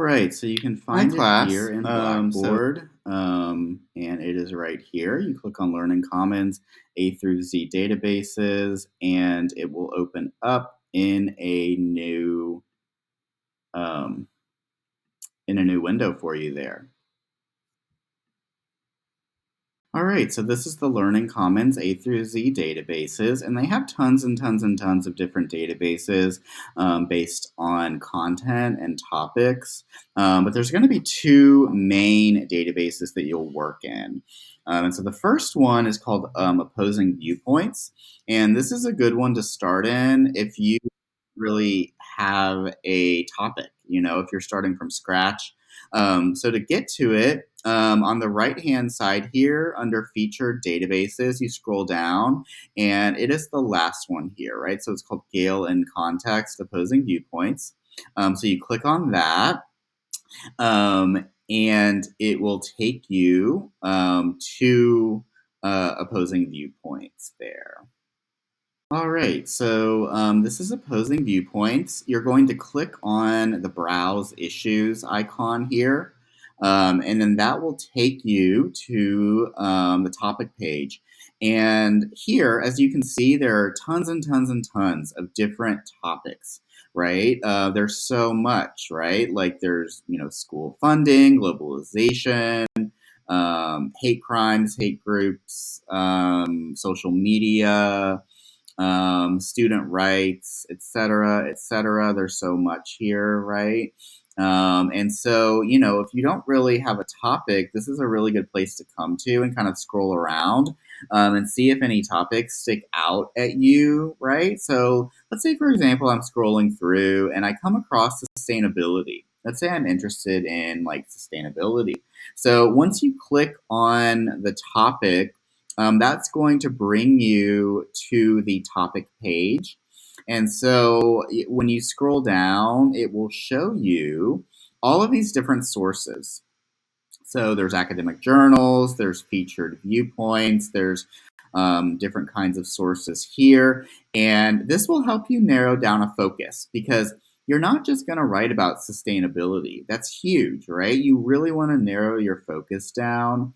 right, so you can Hi, find it here class. in So Blackboard, and it is right here. You click on Learning Commons A through Z databases, and it will open up um, in a new window for you there. All right, so this is the Learning Commons A through Z databases, and they have tons and tons and tons of different databases based on content and topics. But there's going to be two main databases that you'll work in. And so the first one is called Opposing Viewpoints, and this is a good one to start in if you really have a topic, if you're starting from scratch. So to get to it, on the right-hand side here under featured databases, you scroll down and it is the last one here, right? So it's called Gale and Context Opposing Viewpoints. So you click on that and it will take you to opposing viewpoints there. All right, so this is opposing viewpoints. You're going to click on the browse issues icon here, and then that will take you to the topic page. And here, as you can see, there are tons and tons and tons of different topics, right? There's so much, right? Like there's, school funding, globalization, hate crimes, hate groups, social media, student rights, et cetera, et cetera. There's so much here, right? And so, if you don't really have a topic, this is a really good place to come to and kind of scroll around and see if any topics stick out at you, right? So let's say, for example, I'm scrolling through and I come across sustainability. Let's say I'm interested in like sustainability. So once you click on the topic, that's going to bring you to the topic page. And so when you scroll down, it will show you all of these different sources. So there's academic journals, there's featured viewpoints, there's different kinds of sources here. And this will help you narrow down a focus because you're not just going to write about sustainability. That's huge, right? You really want to narrow your focus down.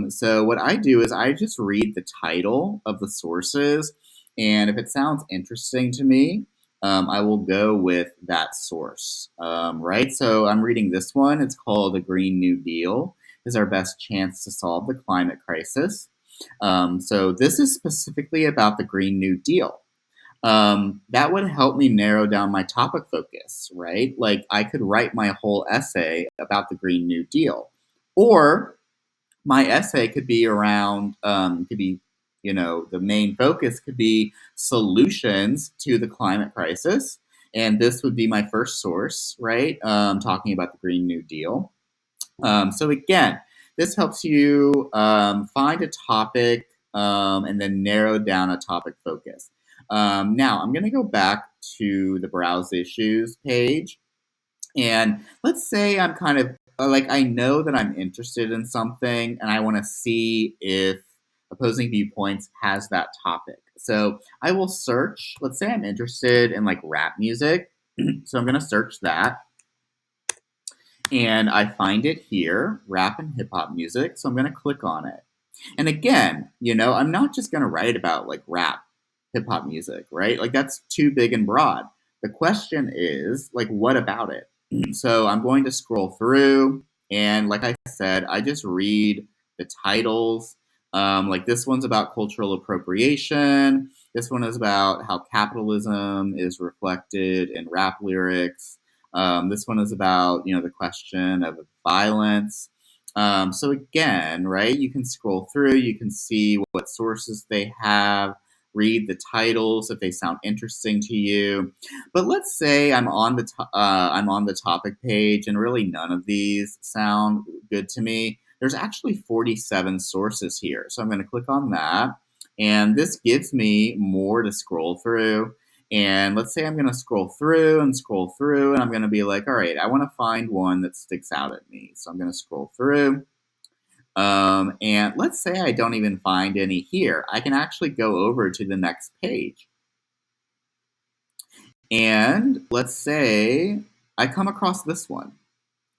So what I do is I just read the title of the sources. And if it sounds interesting to me, I will go with that source, right? So I'm reading this one. It's called "The Green New Deal is Our Best Chance to Solve the Climate Crisis." So this is specifically about the Green New Deal. That would help me narrow down my topic focus, right? Like I could write my whole essay about the Green New Deal. Or my essay could be around, the main focus could be solutions to the climate crisis. And this would be my first source, right? Talking about the Green New Deal. So again, this helps you find a topic and then narrow down a topic focus. Now, I'm going to go back to the Browse Issues page. And let's say I'm kind of like, I know that I'm interested in something and I want to see if Opposing Viewpoints has that topic. So I will search, let's say I'm interested in like rap music. So I'm going to search that. And I find it here, rap and hip hop music. So I'm going to click on it. And again, I'm not just going to write about like rap, hip hop music, right? Like that's too big and broad. The question is, like, what about it? So I'm going to scroll through. And like I said, I just read the titles. Like this one's about cultural appropriation. This one is about how capitalism is reflected in rap lyrics. This one is about, the question of violence. So again, right, you can scroll through, you can see what sources they have, read the titles if they sound interesting to you. But let's say I'm on the topic page, and really none of these sound good to me. There's actually 47 sources here, so I'm going to click on that, and this gives me more to scroll through. And let's say I'm going to scroll through and scroll through, and I'm going to be like, all right, I want to find one that sticks out at me. So I'm going to scroll through. And let's say I don't even find any here. I can actually go over to the next page. And let's say I come across this one.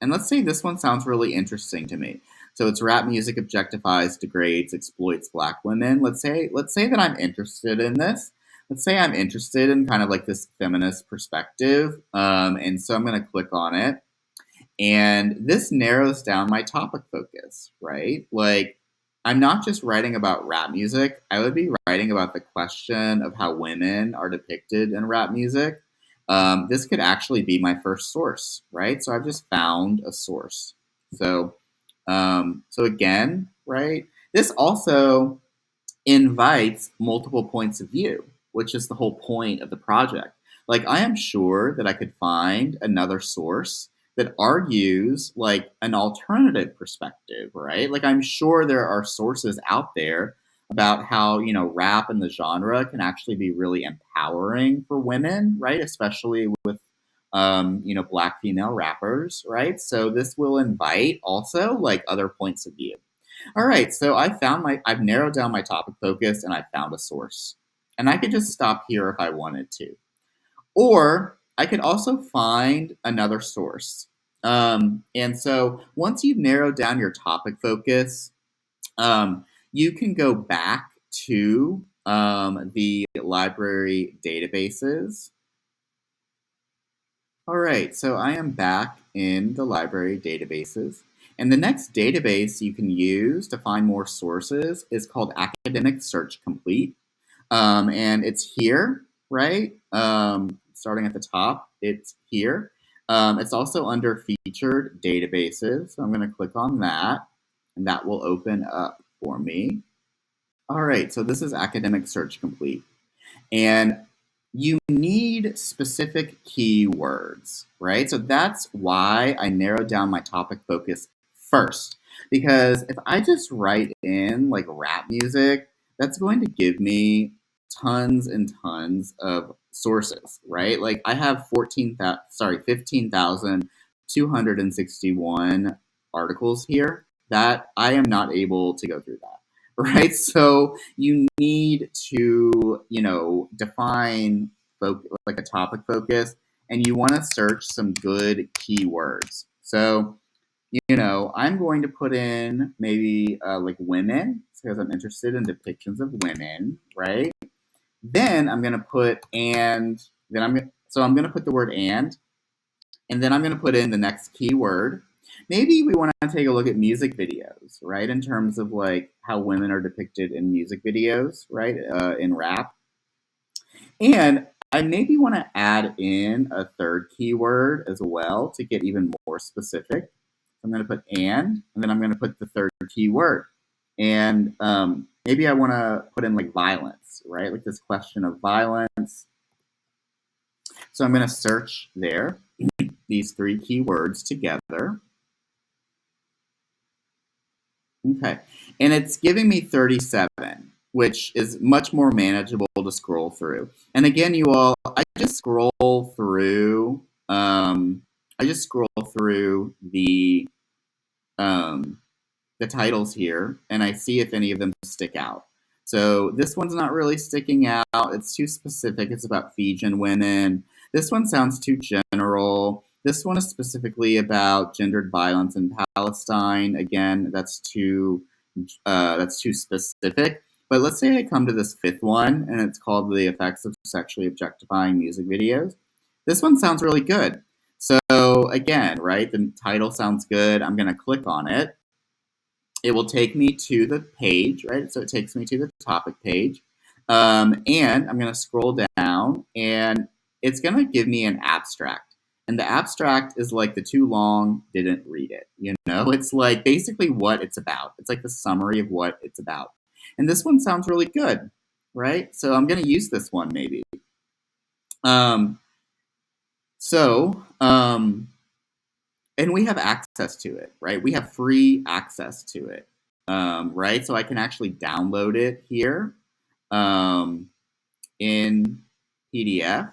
And let's say this one sounds really interesting to me. So it's rap music objectifies, degrades, exploits black women. Let's say that I'm interested in this. Let's say I'm interested in kind of like this feminist perspective. And so I'm going to click on it. And this narrows down my topic focus, right? Like, I'm not just writing about rap music, I would be writing about the question of how women are depicted in rap music. This could actually be my first source, right? So I've just found a source. So, so again, right? This also invites multiple points of view, which is the whole point of the project. Like, I am sure that I could find another source that argues like an alternative perspective, right? Like, I'm sure there are sources out there about how, rap and the genre can actually be really empowering for women, right? Especially with, black female rappers, right? So this will invite also like other points of view. All right, so I've narrowed down my topic focus and I found a source. And I could just stop here if I wanted to. Or I could also find another source. And so once you've narrowed down your topic focus, you can go back to the library databases. All right, so I am back in the library databases. And the next database you can use to find more sources is called Academic Search Complete. And it's here, right? Starting at the top, it's here. It's also under featured databases. So I'm going to click on that, and that will open up for me. All right, so this is Academic Search Complete. And you need specific keywords, right? So that's why I narrowed down my topic focus first. Because if I just write in like rap music, that's going to give me tons and tons of sources, right? Like I have 15,261 articles here that I am not able to go through that. Right? So you need to, define like a topic focus, and you want to search some good keywords. So, I'm going to put in maybe like women because I'm interested in depictions of women, right? Then I'm going to put and then I'm going to put the word and then I'm going to put in the next keyword. Maybe we want to take a look at music videos, right? In terms of like how women are depicted in music videos, right? In rap. And I maybe want to add in a third keyword as well to get even more specific. I'm going to put and then I'm going to put the third keyword. And maybe I want to put in like violence, right? Like this question of violence. So I'm going to search there, these three keywords together. Okay. And it's giving me 37, which is much more manageable to scroll through. And again, you all, I just scroll through um, the titles here and I see if any of them stick out. So this one's not really sticking out. It's too specific. It's about Fijian women. This one sounds too general. This one is specifically about gendered violence in Palestine. Again, that's too specific. But let's say I come to this fifth one, and it's called "The Effects of Sexually Objectifying Music Videos." This one sounds really good. So again, right, the title sounds good. I'm going to click on it. It will take me to the page, right? So it takes me to the topic page. And I'm going to scroll down, and it's going to give me an abstract. And the abstract is like the too long, didn't read it. It's like basically what it's about. It's like the summary of what it's about. And this one sounds really good, right? So I'm going to use this one maybe. Um, so, and we have access to it, right? We have free access to it, right? So I can actually download it here in PDF,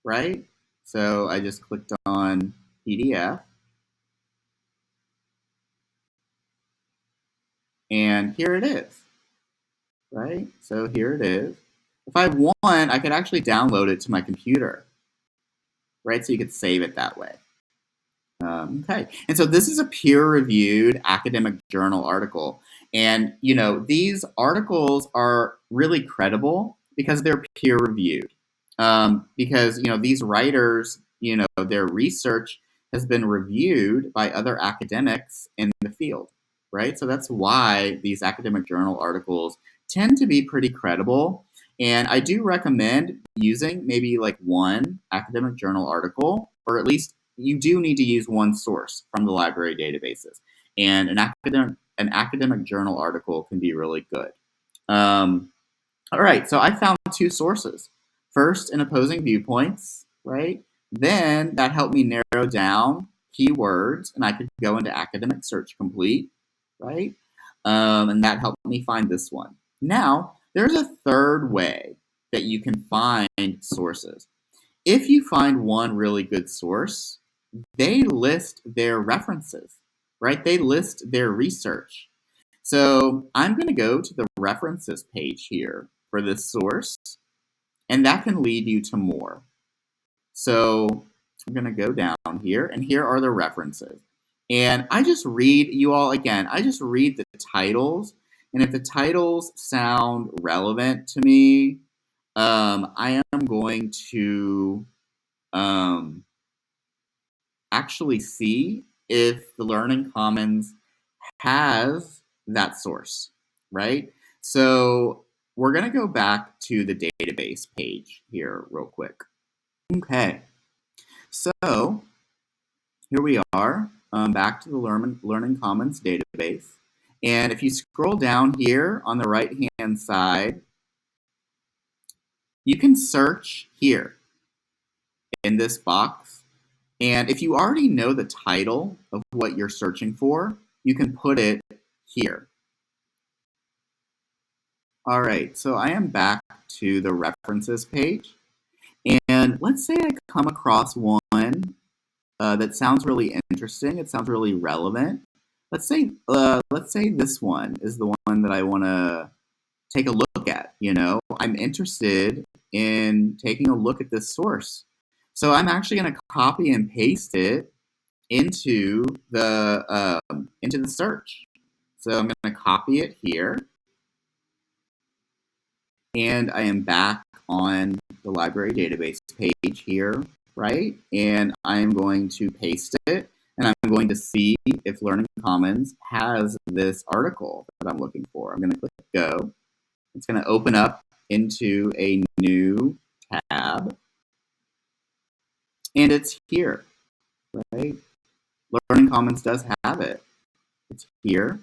right? So I just clicked on PDF, and here it is, right? So here it is. If I want, I could actually download it to my computer, right? So you could save it that way. Okay, and so this is a peer-reviewed academic journal article, and these articles are really credible because they're peer-reviewed. Because these writers, their research has been reviewed by other academics in the field, right? So that's why these academic journal articles tend to be pretty credible. And I do recommend using maybe like one academic journal article, or at least you do need to use one source from the library databases. And an academic journal article can be really good. All right, so I found two sources. First, in opposing viewpoints, right? Then that helped me narrow down keywords, and I could go into academic search complete, right? And that helped me find this one. Now, there's a third way that you can find sources. If you find one really good source, they list their references, right? They list their research. So I'm going to go to the references page here for this source, and that can lead you to more. So I'm going to go down here, and here are the references. And I just read, you all, again, I just read the titles, and if the titles sound relevant to me, I am going to actually see if the Learning Commons has that source, right? So we're going to go back to the database page here real quick. Okay, so here we are, back to the Learning Commons database. And if you scroll down here on the right-hand side, you can search here in this box. And if you already know the title of what you're searching for, you can put it here. All right, so I am back to the references page. And let's say I come across one that sounds really interesting. It sounds really relevant. Let's say this one is the one that I want to take a look at. I'm interested in taking a look at this source. So I'm actually going to copy and paste it into the search. So I'm going to copy it here, and I am back on the library database page here, right? And I'm going to paste it, and I'm going to see if Learning Commons has this article that I'm looking for. I'm going to click go. It's going to open up into a new tab, and it's here, right? Learning Commons does have it. It's here,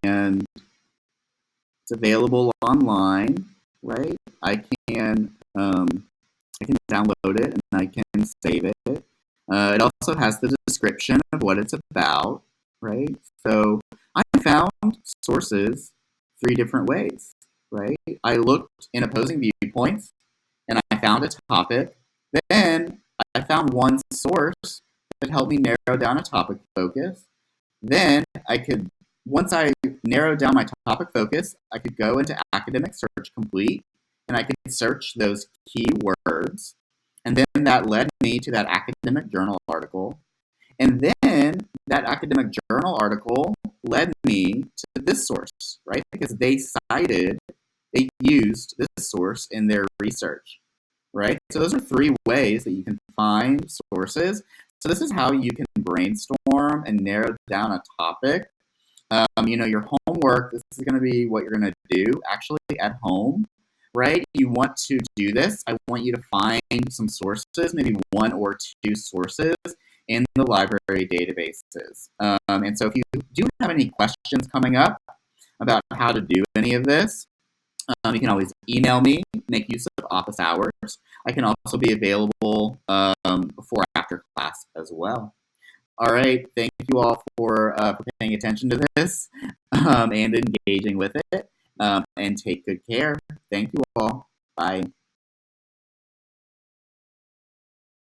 and it's available online, right? I can download it and I can save it. It also has the description of what it's about, right? So I found sources 3 different ways, right? I looked in opposing viewpoints and I found a topic. Then I found one source that helped me narrow down a topic focus. Then once I narrowed down my topic focus, I could go into academic search complete and I could search those keywords. And then that led me to that academic journal article. And then that academic journal article led me to this source, right? Because they used this source in their research, right? So those are 3 ways that you can find sources. So this is how you can brainstorm and narrow down a topic. Your homework, this is going to be what you're going to do actually at home, right? You want to do this. I want you to find some sources, maybe 1 or 2 sources in the library databases. And so if you do have any questions coming up about how to do any of this, you can always email me, make use of office hours. I can also be available before or after class as well. All right, thank you all for paying attention to this and engaging with it. And take good care. Thank you all. Bye.